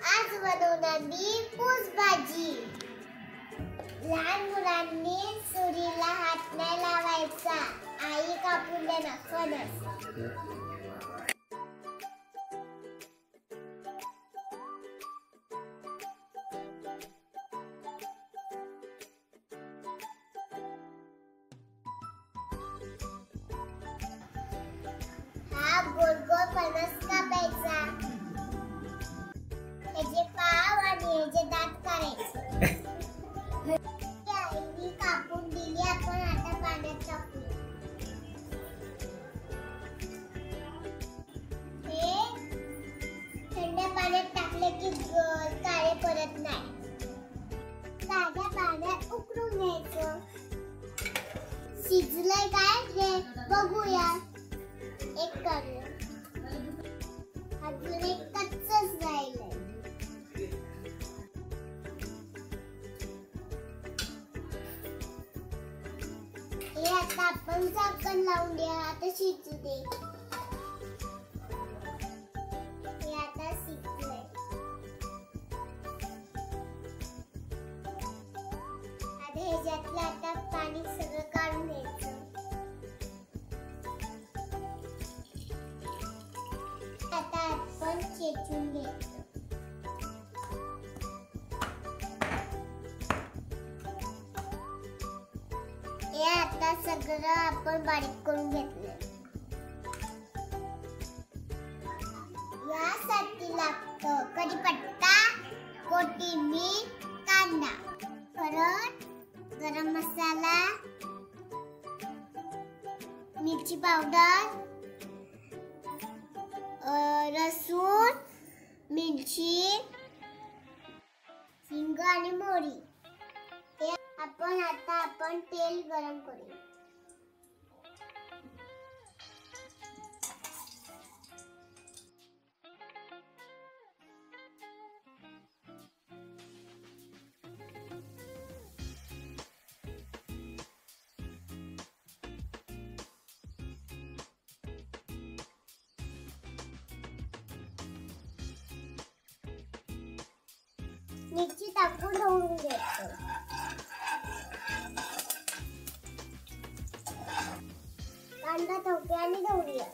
आज बनवणार मी पूस भाजी. लहान मुलांनी सुरीला हात नाही लावायचा. आई कापून देणार फणस. हा गोल गोल फणस कापायचा. ह्याचे पाव आणि ह्याचे दात काढायचे. आईने कापून दिली. आपण आता पाण्यात टाकूया. हे थंड पाण्यात टाकले की काळे पडत नाही. ताज्या पाण्यात उकळून घ्यायचं. शिजलंय काय हे बघूया. एक काढलं. अजून एक कच्चच राहिलंय. हे आता आपण झाकण लावून द्या. आता शिजू दे. हे आता शिजलंय. आता ह्याच्यातलं आता पाणी सगळं काढून घ्यायचं. आता आपण चेचून घ्यायचं. हे आता सगळं आपण बारीक करून घेतलं. यासाठी लागतं कढीपत्ता, कोथिंबीर, कांदा, परत गरम मसाला, मिरची पावडर, लसूण, मिरची, हिंग आणि मोहरी. आपण तेल गरम करूया. मिरची टाकून ढवळून घ्यायचं. कांदा ठेवते आणि ढवळूया.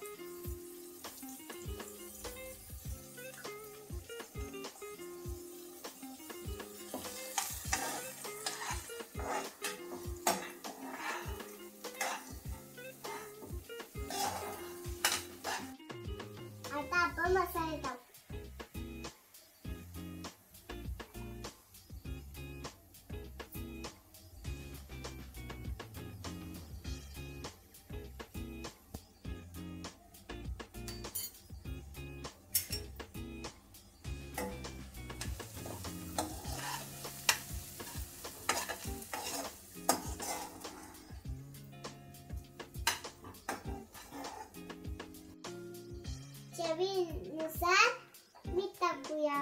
आता आपण मसाले टाकू. चवीनुसार मीठ टाकूया.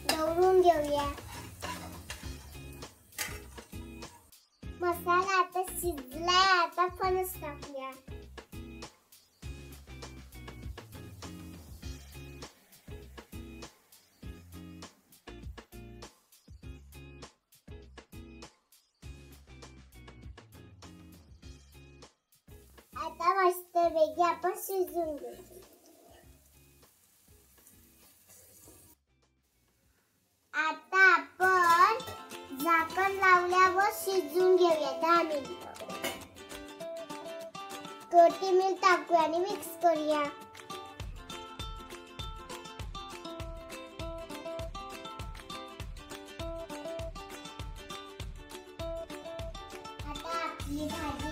ढवळून घेऊया. मसाला आता शिजलाय. आता फणस टाकूया. आता मस्त पैकी आपण शिजवून घेऊ. आता आपण झाकण लावल्यावर शिजवून घेऊया 10 मिनिटं. कोथिंबीर टाकूया आणि मिक्स करूया. आता आपली भाजी